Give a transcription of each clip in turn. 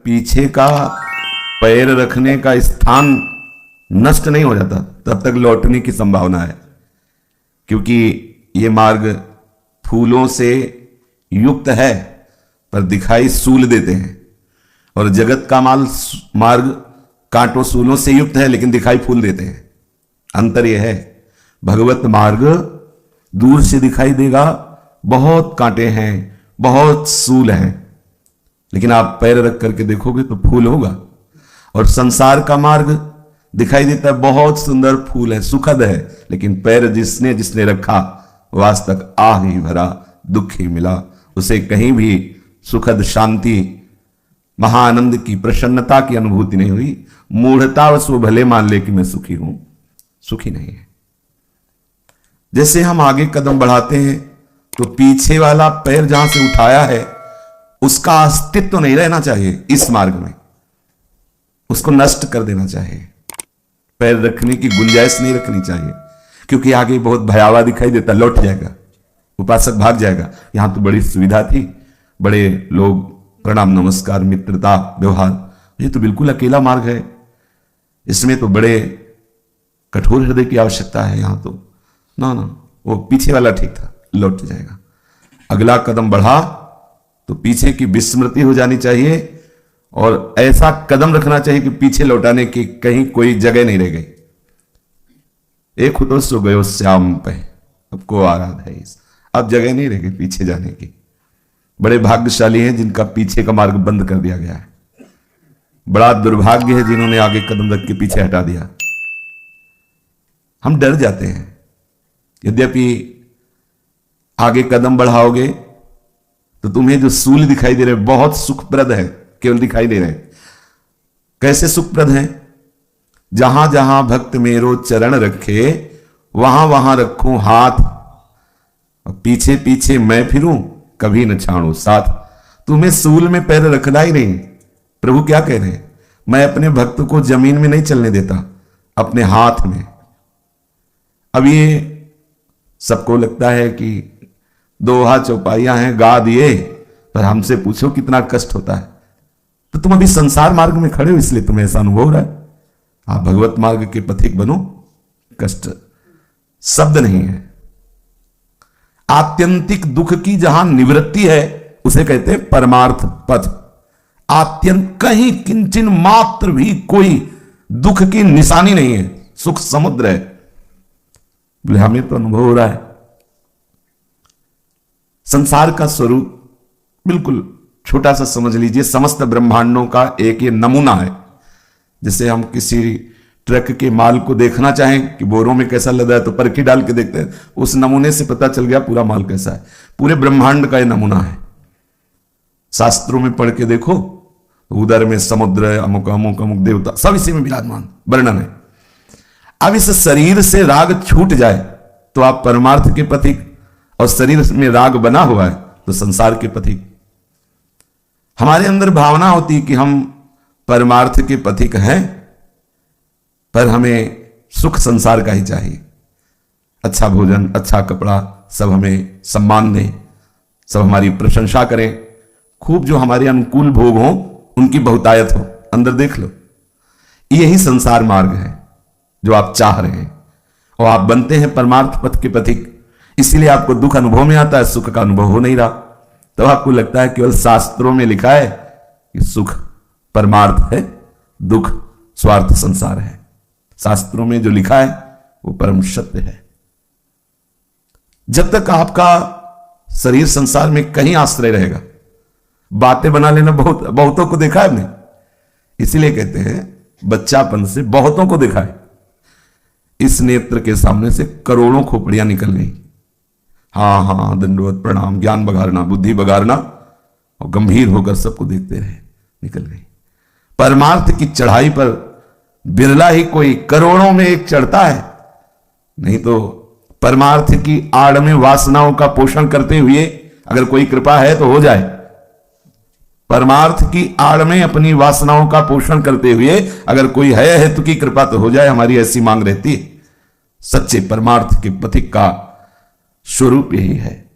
पीछे का पैर रखने का स्थान नष्ट नहीं हो जाता तब तक लौटने की संभावना है, क्योंकि ये मार्ग फूलों से युक्त है पर दिखाई सूल देते हैं, और जगत का मार्ग कांटों सूलों से युक्त है लेकिन दिखाई फूल देते हैं। अंतर यह है, भगवत मार्ग दूर से दिखाई देगा, बहुत कांटे हैं, बहुत सूल हैं, लेकिन आप पैर रख करके देखोगे तो फूल होगा। और संसार का मार्ग दिखाई देता है, बहुत सुंदर फूल है, सुखद है, लेकिन पैर जिसने रखा वास्तव तक आह ही भरा, दुख ही मिला, उसे कहीं भी सुखद शांति, महाआनंद की, प्रसन्नता की अनुभूति नहीं हुई। मूढ़तावश वो भले मान ले कि मैं सुखी हूं, सुखी नहीं है। जैसे हम आगे कदम बढ़ाते हैं तो पीछे वाला पैर जहां से उठाया है उसका अस्तित्व नहीं रहना चाहिए इस मार्ग में, उसको नष्ट कर देना चाहिए। पैर रखने की गुंजाइश नहीं रखनी चाहिए, क्योंकि आगे बहुत भयावह दिखाई देता, लौट जाएगा, उपासक भाग जाएगा। यहां तो बड़ी सुविधा थी, बड़े लोग प्रणाम नमस्कार मित्रता व्यवहार, ये तो बिल्कुल अकेला मार्ग है, इसमें तो बड़े कठोर हृदय की आवश्यकता है। यहां तो ना वो पीछे वाला ठीक था, लौट जाएगा। अगला कदम बढ़ा तो पीछे की विस्मृति हो जानी चाहिए, और ऐसा कदम रखना चाहिए कि पीछे लौटाने की कहीं कोई जगह नहीं रह गई। एक खुद सो गयो श्याम पे, अब को आराध है, अब जगह नहीं रह गई पीछे जाने की। बड़े भाग्यशाली हैं जिनका पीछे का मार्ग बंद कर दिया गया है, बड़ा दुर्भाग्य है जिन्होंने आगे कदम रख के पीछे हटा दिया। हम डर जाते हैं, यद्यपि आगे कदम बढ़ाओगे तो तुम्हें जो सूल दिखाई दे रहे बहुत सुखप्रद है, केवल दिखाई दे रहे हैं। कैसे सुखप्रद हैं? जहां जहां भक्त मेरो चरण रखे वहां वहां रखूं हाथ, और पीछे पीछे मैं फिरूं कभी न छाड़ू साथ। तुम्हें सूल में पैर रखना ही नहीं। प्रभु क्या कह रहे हैं? मैं अपने भक्त को जमीन में नहीं चलने देता, अपने हाथ में। अब ये सबको लगता है कि दोहा चौपाइयां हैं, गा दिए, पर हमसे पूछो कितना कष्ट होता है। तो तुम अभी संसार मार्ग में खड़े हो, इसलिए तुम्हें ऐसा अनुभव हो रहा है। आप भगवत मार्ग के पथिक बनो, कष्ट शब्द नहीं है। आत्यंतिक दुख की जहां निवृत्ति है उसे कहते हैं परमार्थ पथ। आत्यंत कहीं किंचन मात्र भी कोई दुख की निशानी नहीं है, सुख समुद्र है। बोले हमें तो अनुभव हो रहा है। संसार का स्वरूप बिल्कुल छोटा सा समझ लीजिए, समस्त ब्रह्मांडों का एक ये नमूना है। जैसे हम किसी ट्रक के माल को देखना चाहें कि बोरों में कैसा लदा है तो परखी डाल के देखते हैं, उस नमूने से पता चल गया पूरा माल कैसा है। पूरे ब्रह्मांड का ये नमूना है। शास्त्रों में पढ़ के देखो, उदर में समुद्र है, अमुक अमुक अमुक देवता, सब इसी में विराजमान वर्णन है। अब इस शरीर से राग छूट जाए तो आप परमार्थ के पथिक, और शरीर में राग बना हुआ है तो संसार के पथिक। हमारे अंदर भावना होती है कि हम परमार्थ के पथिक हैं, पर हमें सुख संसार का ही चाहिए। अच्छा भोजन, अच्छा कपड़ा, सब हमें सम्मान दें, सब हमारी प्रशंसा करें, खूब जो हमारे अनुकूल भोग हो उनकी बहुतायत हो। अंदर देख लो, यही संसार मार्ग है जो आप चाह रहे हैं, और आप बनते हैं परमार्थ पथ के पथिक। इसीलिए आपको दुख अनुभव में आता है, सुख का अनुभव हो नहीं रहा। तो आपको लगता है केवल शास्त्रों में लिखा है कि सुख परमार्थ है, दुख स्वार्थ संसार है। शास्त्रों में जो लिखा है वो परम सत्य है। जब तक आपका शरीर संसार में कहीं आश्रय रहेगा, बातें बना लेना बहुतों को देखा है हमने, इसीलिए कहते हैं बच्चापन से बहुतों को देखा है। इस नेत्र के सामने से करोड़ों खोपड़ियां निकल गई। हाँ हाँ, दंडवत प्रणाम, ज्ञान बघारना, बुद्धि बघारना, और गंभीर होकर सबको देखते रहे, निकल गई। परमार्थ की चढ़ाई पर बिरला ही कोई करोड़ों में एक चढ़ता है, नहीं तो परमार्थ की आड़ में वासनाओं का पोषण करते हुए अगर कोई कृपा है तो हो जाए। परमार्थ की आड़ में अपनी वासनाओं का पोषण करते हुए अगर कोई है हेतु की कृपा तो हो जाए, हमारी ऐसी मांग रहती है। सच्चे परमार्थ के पथिक का स्वरूप यही है,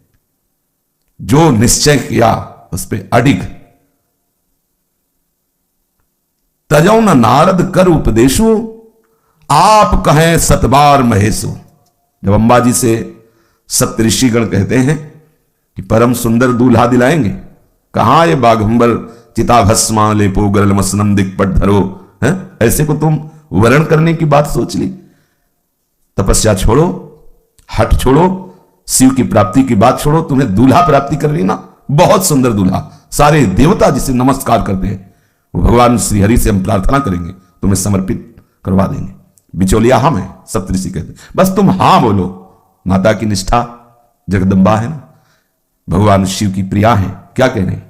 जो निश्चय किया उस पर अडिग, तजौ न नारद कर उपदेशो, आप कहें सतबार महेशो। जब अंबाजी से सप्त ऋषिगण कहते हैं कि परम सुंदर दूल्हा दिलाएंगे, कहां ये बाघंबर चिता भस्मा लेपो गरल मसनम दिक्पट धरो, है ऐसे को तुम वर्ण करने की बात सोच ली। तपस्या छोड़ो, हट छोड़ो, शिव की प्राप्ति की बात छोड़ो, तुम्हें दूल्हा प्राप्ति कर रही ना, बहुत सुंदर दूल्हा। सारे देवता जिसे नमस्कार करते हैं वो भगवान श्री हरि से हम प्रार्थना करेंगे, तुम्हें समर्पित करवा देंगे। बिचौलिया हम है, सप्तऋषि कहते, बस तुम हां बोलो। माता की निष्ठा जगदम्बा है ना, भगवान शिव की प्रिया है, क्या कह रहे हैं।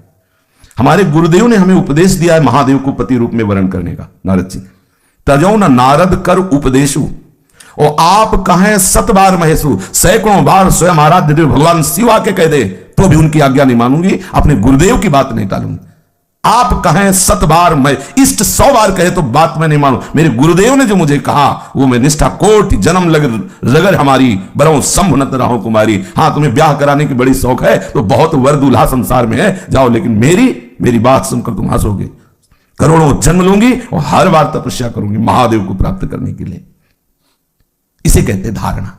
हमारे गुरुदेव ने हमें उपदेश दिया है महादेव को पति रूप में वर्ण करने का। नारद जी, तजौ न नारद कर उपदेशु, और आप कहें सत बार महेशु, सैकड़ों बार स्वयं आराध्य देव भगवान शिव आके कह दे तो भी उनकी आज्ञा नहीं मानूंगी, अपने गुरुदेव की बात नहीं टालूंगी। आप कहें 7 बार, मैं इष्ट 100 बार कहे तो बात मैं नहीं मानू। मेरे गुरुदेव ने जो मुझे कहा वो मैं निष्ठा कोटि जन्म रगर हमारी बरौ संभ नत रहो कुमारी। हां, तुम्हें ब्याह कराने की बड़ी शौक है तो बहुत वर दूल्हा संसार में है, जाओ, लेकिन मेरी बात सुनकर तुम हंसोगे। करोड़ों जन्म लूंगी और हर बार तपस्या करूंगी महादेव को प्राप्त करने के लिए। इसे कहते धारणा,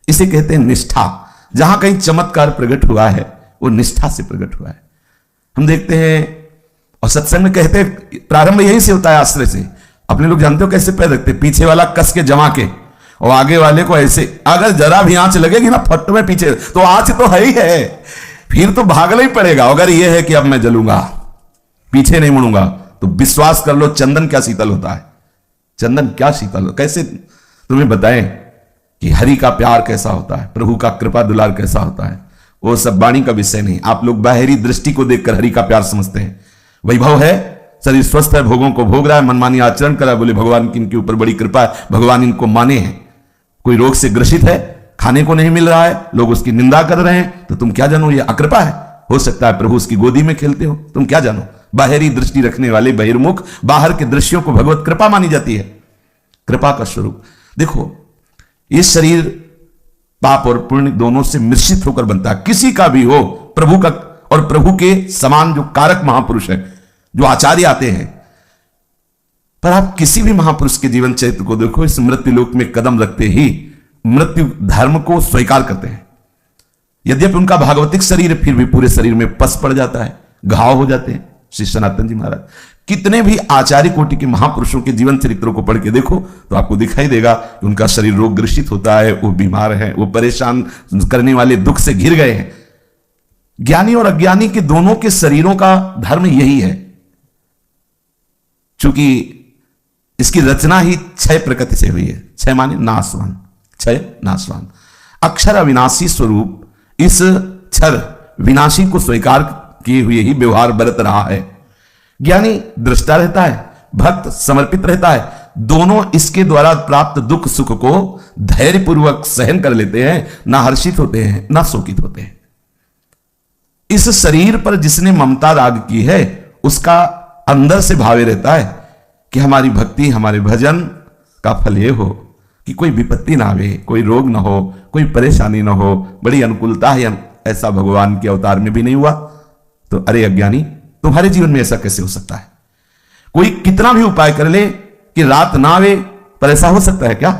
इसे कहते हैं निष्ठा। जहां कहीं चमत्कार प्रकट हुआ है वो निष्ठा से प्रकट हुआ है। हम देखते हैं और सत्संग में कहते हैं प्रारंभ यहीं से होता है, आश्रय से। अपने लोग जानते हो कैसे पैर रखते, पीछे वाला कस के जमा के और आगे वाले को ऐसे। अगर जरा भी आंच लगेगी ना फट में पीछे, तो आंच तो है ही है, फिर तो भागना ही पड़ेगा। अगर यह है कि अब मैं जलूंगा, पीछे नहीं मुड़ूंगा, तो विश्वास कर लो चंदन क्या शीतल होता है। चंदन क्या शीतल, कैसे तुम्हें बताएं कि हरि का प्यार कैसा होता है, प्रभु का कृपा दुलार कैसा होता है। वो सब वाणी का विषय नहीं। आप लोग बाहरी दृष्टि को देखकर हरि का प्यार समझते हैं। वैभव है, शरीर स्वस्थ है, भोगों को भोग रहा है, मनमानी आचरण कर रहा है, बोले भगवान की इनके ऊपर बड़ी कृपा है, भगवान इनको माने हैं। कोई रोग से ग्रसित है, खाने को नहीं मिल रहा है, लोग उसकी निंदा कर रहे हैं, तो तुम क्या जानो ये अकृपा है। हो सकता है प्रभु उसकी गोदी में खेलते हो, तुम क्या जानो। बाहरी दृष्टि रखने वाले बहिर्मुख, बाहर के दृश्यों को भगवत कृपा मानी जाती है, कृपा का स्वरूप। देखो, ये शरीर पाप और पुण्य दोनों से मिश्रित होकर बनता है, किसी का भी हो। प्रभु का और प्रभु के समान जो कारक महापुरुष है, जो आचार्य आते हैं, पर आप किसी भी महापुरुष के जीवन चरित्र को देखो, इस मृत्यु लोक में कदम रखते ही मृत्यु धर्म को स्वीकार करते हैं। यद्यपि उनका भागवतिक शरीर फिर भी पूरे शरीर में पस पड़ जाता है, घाव हो जाते हैं। श्री सनातन जी महाराज, कितने भी आचार्य कोटि के महापुरुषों के जीवन चरित्रों को पढ़ के देखो तो आपको दिखाई देगा कि उनका शरीर रोग ग्रसित होता है, वो बीमार है, वो परेशान करने वाले दुख से घिर गए हैं। ज्ञानी और अज्ञानी के दोनों के शरीरों का धर्म यही है, क्योंकि इसकी रचना ही क्षय प्रकृति से हुई है। क्षय माने नाशवान, क्षय नाशवान। अक्षर अविनाशी स्वरूप इस क्षर विनाशी को स्वीकार किए हुए ही व्यवहार बरत रहा है। ज्ञानी दृष्टा रहता है, भक्त समर्पित रहता है, दोनों इसके द्वारा प्राप्त दुख सुख को धैर्यपूर्वक सहन कर लेते हैं, ना हर्षित होते हैं ना शोकित होते हैं। इस शरीर पर जिसने ममता राग की है उसका अंदर से भावे रहता है कि हमारी भक्ति, हमारे भजन का फल ये हो कि कोई विपत्ति ना आवे, कोई रोग ना हो, कोई परेशानी ना हो, बड़ी अनुकूलता है। ऐसा भगवान के अवतार में भी नहीं हुआ। तो अरे अज्ञानी, तुम्हारे जीवन में ऐसा कैसे हो सकता है? कोई कितना भी उपाय कर ले कि रात ना आवे, पर ऐसा हो सकता है क्या?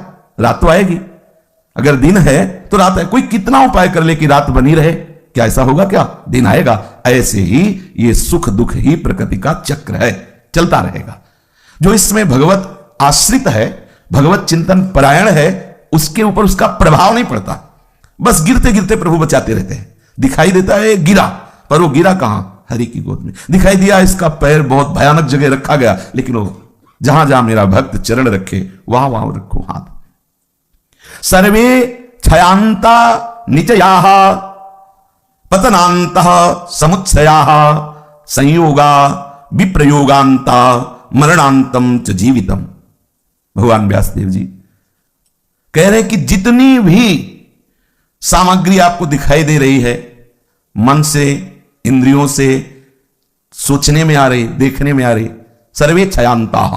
रात तो आएगी। अगर दिन है तो रात है। कोई कितना उपाय कर ले कि रात बनी रहे, क्या ऐसा होगा? क्या दिन आएगा? ऐसे ही ये सुख दुख ही प्रकृति का चक्र है, चलता रहेगा। जो इसमें भगवत आश्रित है, भगवत चिंतन परायण है, उसके ऊपर उसका प्रभाव नहीं पड़ता। बस गिरते गिरते प्रभु बचाते रहते हैं। दिखाई देता है गिरा, पर वो गिरा कहां? हरि की गोद में। दिखाई दिया इसका पैर बहुत भयानक जगह रखा गया, लेकिन वो जहां जहां मेरा भक्त चरण रखे वहां वहां रखो हाथ। सर्वे क्षयांता निचयाः पतनान्तः समुच्छयाः संयोगा विप्रयोगांता मरणांतम च जीवितम। भगवान व्यासदेव जी कह रहे हैं कि जितनी भी सामग्री आपको दिखाई दे रही है, मन से, इंद्रियों से सोचने में आ रही, देखने में आ रही, सर्वे क्षयांताः,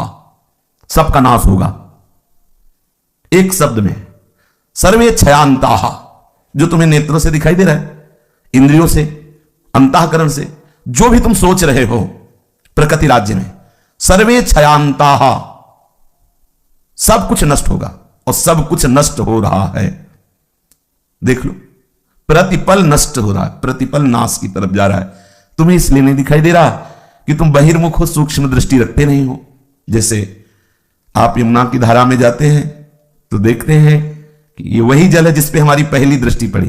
सबका नाश होगा। एक शब्द में सर्वे क्षयांताः। जो तुम्हें नेत्रों से दिखाई दे रहा है, इंद्रियों से, अंतःकरण से, जो भी तुम सोच रहे हो प्रकृति राज्य में, सर्वे क्षयांताः, सब कुछ नष्ट होगा और सब कुछ नष्ट हो रहा है। देख लो, प्रतिपल नष्ट हो रहा है, प्रतिपल नाश की तरफ जा रहा है। तुम्हें इसलिए नहीं दिखाई दे रहा कि तुम बहिर्मुख हो, सूक्ष्म दृष्टि रखते नहीं हो। जैसे आप यमुना की धारा में जाते हैं तो देखते हैं कि ये वही जल है जिस पे हमारी पहली दृष्टि पड़ी,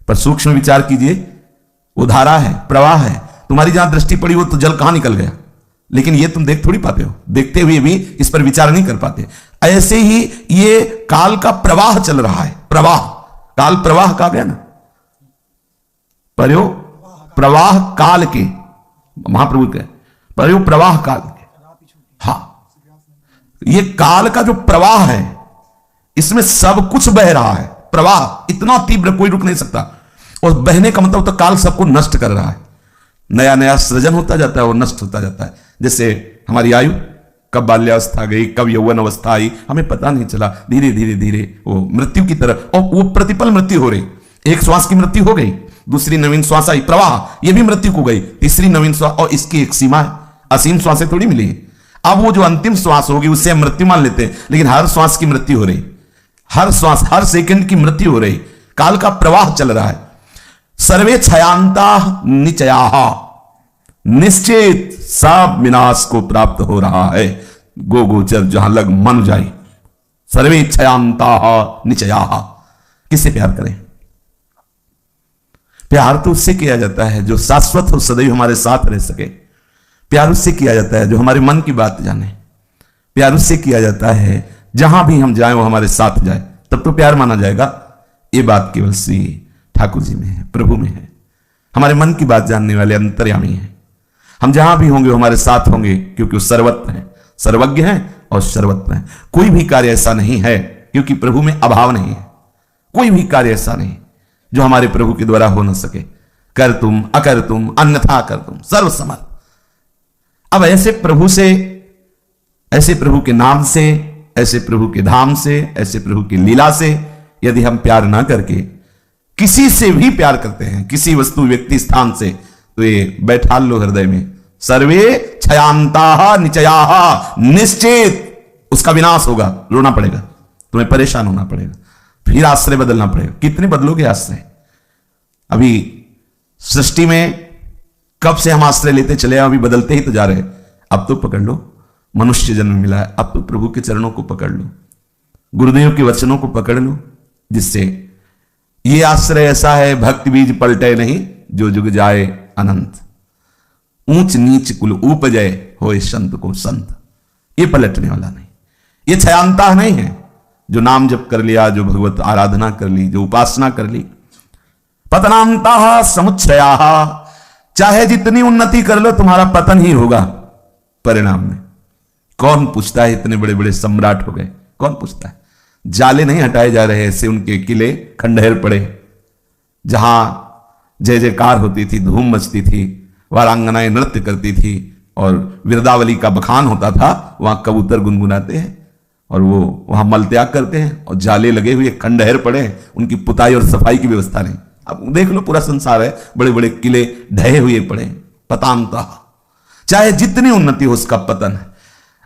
पर सूक्ष्म विचार कीजिए, वो धारा है, प्रवाह है, तुम्हारी जहां दृष्टि पड़ी वो तो जल कहां निकल गया, लेकिन ये तुम देख थोड़ी पाते हो, देखते हुए भी इस पर विचार नहीं कर पाते। ऐसे ही ये काल का प्रवाह चल रहा है, प्रवाह, काल प्रवाह कहा गया ना, परयो प्रवाह काल के, महाप्रभु के परयो प्रवाह काल के। हाँ, ये काल का जो प्रवाह है, इसमें सब कुछ बह रहा है, प्रवाह इतना तीव्र कोई रुक नहीं सकता। और बहने का मतलब तो काल सबको नष्ट कर रहा है, नया नया सृजन होता जाता है, वो नष्ट होता जाता है। जैसे हमारी आयु कब बाल्यावस्था गई, कब यौवन अवस्था आई, हमें पता नहीं चला, धीरे धीरे धीरे वो मृत्यु की तरफ, और वो प्रतिपल मृत्यु हो रही। एक श्वास की मृत्यु हो गई, दूसरी नवीन श्वास आई, प्रवाह, ये भी मृत्यु को गई, तीसरी नवीन श्वास, और इसकी एक सीमा है, असीम श्वासें थोड़ी मिली। अब वो जो अंतिम श्वास होगी उससे हम मृत्यु मान लेते हैं, लेकिन हर श्वास की मृत्यु हो रही, हर श्वास, हर सेकंड की मृत्यु हो रही, काल का प्रवाह चल रहा है। सर्वे क्षयांताः निचयाः, निश्चित सब विनाश को प्राप्त हो रहा है। गो गोचर जहां लग मन जाए, सर्वे क्षयांताः निचयाः। किससे प्यार करें? प्यार तो उससे किया जाता है जो शाश्वत हो, सदैव हमारे साथ रह सके। प्यार उससे किया जाता है जो हमारे मन की बात जाने। प्यार उससे किया जाता है जहां भी हम जाएं वो हमारे साथ जाए, तब तो प्यार माना जाएगा। ये बात केवल श्री ठाकुर जी में है, प्रभु में है। हमारे मन की बात जानने वाले अंतर्यामी हैं। हम जहां भी होंगे वो हमारे साथ होंगे, क्योंकि वो सर्वत्र हैं, सर्वज्ञ हैं और सर्वत्र हैं। कोई भी कार्य ऐसा नहीं है, क्योंकि प्रभु में अभाव नहीं है। कोई भी कार्य ऐसा नहीं जो हमारे प्रभु के द्वारा हो न सके। कर तुम अकर तुम अन्यथा कर तुम, सर्वसमर्थ। अब ऐसे प्रभु से, ऐसे प्रभु के नाम से, ऐसे प्रभु के धाम से, ऐसे प्रभु की लीला से यदि हम प्यार ना करके किसी से भी प्यार करते हैं, किसी वस्तु व्यक्ति स्थान से, तो ये बैठा लो हृदय में, सर्वे क्षयांताः निचयाः, निश्चित उसका विनाश होगा। रोना पड़ेगा, तुम्हें परेशान होना पड़ेगा, फिर आश्रय बदलना पड़ेगा। कितने बदलोगे आश्रय? अभी सृष्टि में कब से हम आश्रय लेते चले, अभी बदलते ही तो जा रहे हैं। अब तो पकड़ लो, मनुष्य जन्म मिला है, अब तो प्रभु के चरणों को पकड़ लो, गुरुदेव के वचनों को पकड़ लो, जिससे ये आश्रय ऐसा है, भक्ति बीज पलटे नहीं, जो जुग जाए अनंत। ऊंच नीच कुल उपजय होए संत को संत, ये पलटने वाला नहीं। ये क्षयांताः नहीं है, जो नाम जप कर लिया, जो भगवत आराधना कर ली, जो उपासना कर ली। पतनांताः समुच्छयाः, चाहे जितनी उन्नति कर लो तुम्हारा पतन ही होगा परिणाम में। कौन पूछता है इतने बड़े बड़े सम्राट हो गए, कौन पूछता है? जाले नहीं हटाए जा रहे, ऐसे उनके किले खंडहर पड़े, जहां जय जयकार होती थी, धूम मचती थी, वारांगनाएं नृत्य करती थी और वृंदावली का बखान होता था। वहां कबूतर गुनगुनाते हैं और वो वहां मल त्याग करते हैं, और जाले लगे हुए खंडहर पड़े, उनकी पुताई और सफाई की व्यवस्था नहीं। अब देख लो, पूरा संसार है, बड़े बड़े किले ढहे हुए पड़े, पतांताः। चाहे जितनी उन्नति हो उसका पतन है।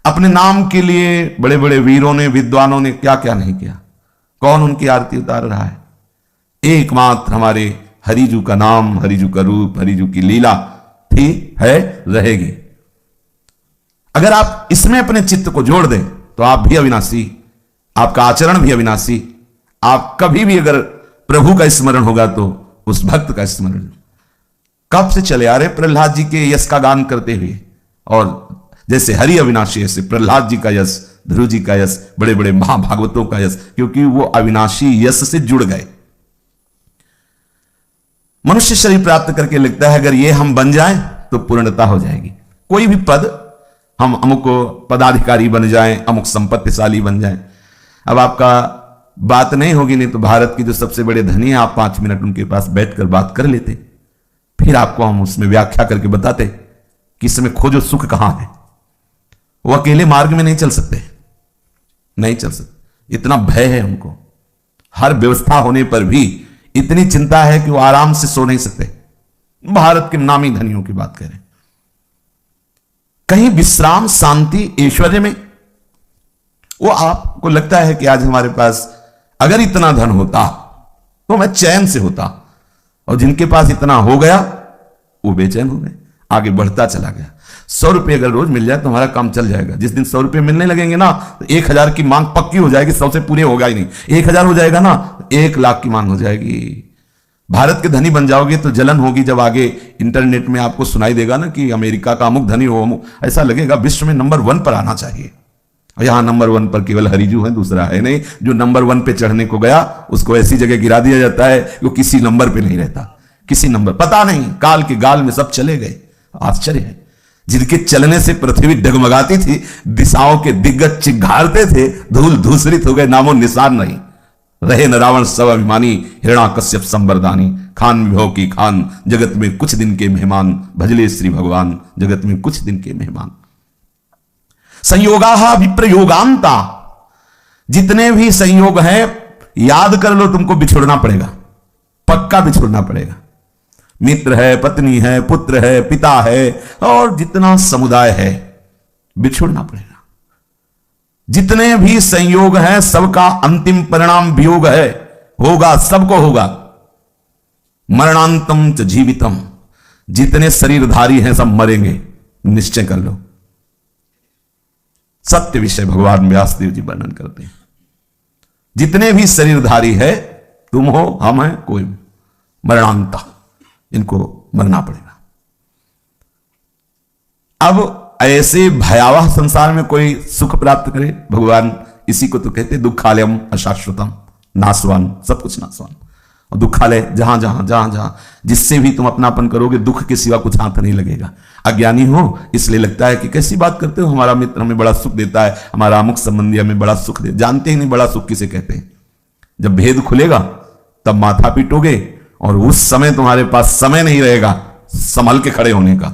अपने नाम के लिए बड़े बड़े वीरों ने, विद्वानों ने क्या क्या नहीं किया, कौन उनकी आरती उतार रहा है? एकमात्र हमारे हरिजू का नाम, हरिजू का रूप, हरिजू की लीला थी, है, रहेगी। अगर आप इसमें अपने चित्त को जोड़ दें तो आप भी अविनाशी, आपका आचरण भी अविनाशी। आप कभी भी अगर प्रभु का स्मरण होगा तो उस भक्त का स्मरण। कब से चले आ रहे प्रहलाद जी के यश का गान करते हुए, और जैसे हरि अविनाशी ऐसे प्रहलाद जी का यश, ध्रुव जी का यश, बड़े बड़े महाभागवतों का यश, क्योंकि वो अविनाशी यश से जुड़ गए। मनुष्य शरीर प्राप्त करके लगता है अगर ये हम बन जाएं तो पूर्णता हो जाएगी। कोई भी पद, हम अमुक पदाधिकारी बन जाएं, अमुक संपत्तिशाली बन जाएं। अब आपका बात नहीं होगी, नहीं तो भारत की जो सबसे बड़े धनी है, आप 5 मिनट उनके पास बैठकर बात कर लेते, फिर आपको हम उसमें व्याख्या करके बताते कि इसमें खोजो सुख कहां है। वो अकेले मार्ग में नहीं चल सकते, नहीं चल सकते, इतना भय है उनको। हर व्यवस्था होने पर भी इतनी चिंता है कि वो आराम से सो नहीं सकते। भारत के नामी धनियों की बात करें, कहीं विश्राम, शांति, ऐश्वर्य में। वो आपको लगता है कि आज हमारे पास अगर इतना धन होता तो मैं चैन से होता, और जिनके पास इतना हो गया वो बेचैन हो गए, आगे बढ़ता चला गया। 100 रुपए अगर रोज मिल जाए तो हमारा काम चल जाएगा। जिस दिन 100 रुपए मिलने लगेंगे ना तो 1000 की मांग पक्की हो जाएगी, 100 से पूरे होगा ही नहीं। 1000 हो जाएगा ना तो 1 लाख की मांग हो जाएगी। भारत के धनी बन जाओगे तो जलन होगी जब आगे इंटरनेट में आपको सुनाई देगा ना कि अमेरिका का अमुक धनी हो, अमुक, ऐसा लगेगा विश्व में नंबर 1 पर आना चाहिए। और यहां नंबर 1 पर केवल हरिजू है, दूसरा है नहीं। जो नंबर 1 पे चढ़ने को गया उसको ऐसी जगह गिरा दिया जाता है वो किसी नंबर पे नहीं रहता, किसी नंबर पता नहीं, काल के गाल में सब चले गए। आश्चर्य है, जिनके चलने से पृथ्वी डगमगाती थी, दिशाओं के दिग्गज चिघाड़ते थे, धूल धूसरित हो गए, नामो निशान नहीं रहे। न रावण सब अभिमानी, हिरणाकश्यप संबरदानी, खान विभव की खान, जगत में कुछ दिन के मेहमान, भजले श्री भगवान, जगत में कुछ दिन के मेहमान। संयोगा विप्रयोगांता, जितने भी संयोग हैं याद कर लो, तुमको बिछुड़ना पड़ेगा, पक्का बिछुड़ना पड़ेगा। मित्र है, पत्नी है, पुत्र है, पिता है, और जितना समुदाय है बिछुड़ना पड़ेगा। जितने भी संयोग हैं सबका अंतिम परिणाम वियोग है, होगा, सबको होगा। मरणांतम च जीवितम, जितने शरीरधारी हैं सब मरेंगे, निश्चय कर लो। सत्य विषय भगवान व्यासदेव जी वर्णन करते हैं। जितने भी शरीरधारी है, तुम हो, हम हैं, कोई मरणांता, इनको मरना पड़ेगा। अब ऐसे भयावह संसार में कोई सुख प्राप्त करे, भगवान इसी को तो कहते दुखालयम अशाश्वतम, नाशवान, सब कुछ नाशवान। और दुखालय जहां जहां जहां जहां जिससे भी तुम अपनापन करोगे, दुख के सिवा कुछ हाथ नहीं लगेगा। अज्ञानी हो इसलिए लगता है कि कैसी बात करते हो, हमारा मित्र हमें बड़ा सुख देता है, हमारा अमुक संबंधी हमें बड़ा सुख दे, जानते ही नहीं बड़ा सुख किसे कहते हैं। जब भेद खुलेगा तब माथा पीटोगे, और उस समय तुम्हारे पास समय नहीं रहेगा संभल के खड़े होने का।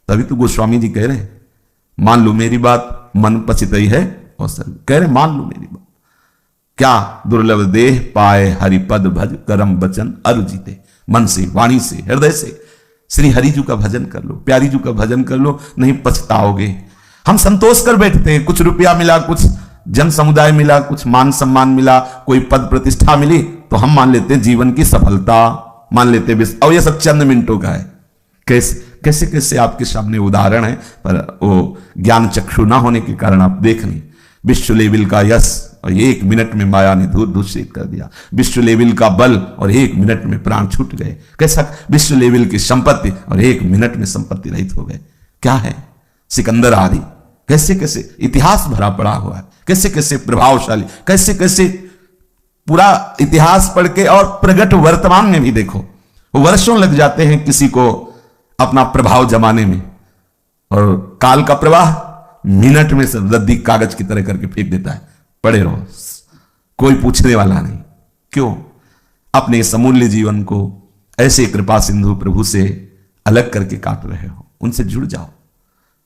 तभी तो गोस्वामी जी कह रहे मान लो मेरी बात, मन पचितई है, और सर कह रहे मान लो मेरी बात। क्या दुर्लभ देह पाए हरिपद भज, करम वचन अरु जीते। मन से, वाणी से, हृदय से श्री हरि जी का भजन कर लो, प्यारी जी का भजन कर लो, नहीं पछताओगे। हम संतोष कर बैठते हैं, कुछ रुपया मिला, कुछ जन समुदाय मिला, कुछ मान सम्मान मिला, कोई पद प्रतिष्ठा मिली, तो हम मान लेते हैं जीवन की सफलता, मान लेते हैं। और ये सब चंद मिनटों का है। कैसे कैसे कैसे आपके सामने उदाहरण है, पर वो ज्ञान चक्षु ना होने के कारण आप देख नहीं। विश्व लेवल का यश और 1 मिनट में माया ने दूषित कर दिया। विश्व लेवल का बल और 1 मिनट में प्राण छूट गए। कैसा विश्व लेवल की संपत्ति और 1 मिनट में संपत्ति रहित हो गए। क्या है सिकंदर आदि, कैसे कैसे इतिहास भरा पड़ा हुआ है, कैसे कैसे प्रभावशाली, कैसे कैसे पूरा इतिहास पढ़ के, और प्रगट वर्तमान में भी देखो, वर्षों लग जाते हैं किसी को अपना प्रभाव जमाने में, और काल का प्रवाह मिनट में से रद्दी कागज की तरह करके फेंक देता है। पड़े रहो, कोई पूछने वाला नहीं। क्यों? अपने समूल्य जीवन को ऐसे कृपा सिंधु प्रभु से अलग करके काट रहे हो। उनसे जुड़ जाओ,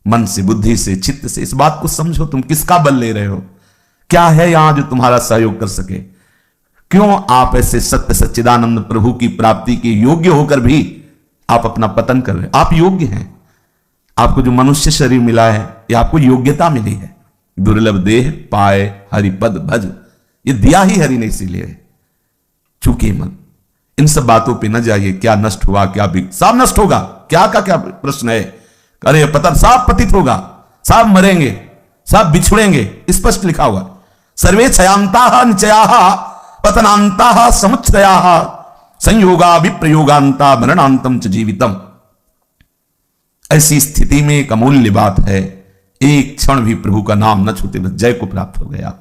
मन से, बुद्धि से, चित्त से। इस बात को समझो, तुम किसका बल ले रहे हो, क्या है यहां जो तुम्हारा सहयोग कर सके। क्यों आप ऐसे सत्य सच्चिदानंद प्रभु की प्राप्ति के योग्य होकर भी आप अपना पतन कर रहे हो। आप योग्य हैं, आपको जो मनुष्य शरीर मिला है यह आपको योग्यता मिली है। दुर्लभ देह पाए हरिपद भज, ये दिया ही हरि ने, इसीलिए चूके मन। इन सब बातों पे न जाइए, क्या नष्ट हुआ, क्या भी सब नष्ट होगा, क्या का क्या प्रश्न है। अरे पतन, सब पतित होगा, सब मरेंगे, सब बिछुड़ेंगे, स्पष्ट लिखा हुआ। सर्वे क्षयांता निचया पतनांता समुच्चया, संयोगा विप्रयोगांता मरणांतम च जीवितम। ऐसी स्थिति में एक अमूल्य बात है, एक क्षण भी प्रभु का नाम न छूते बस जय को प्राप्त हो गया।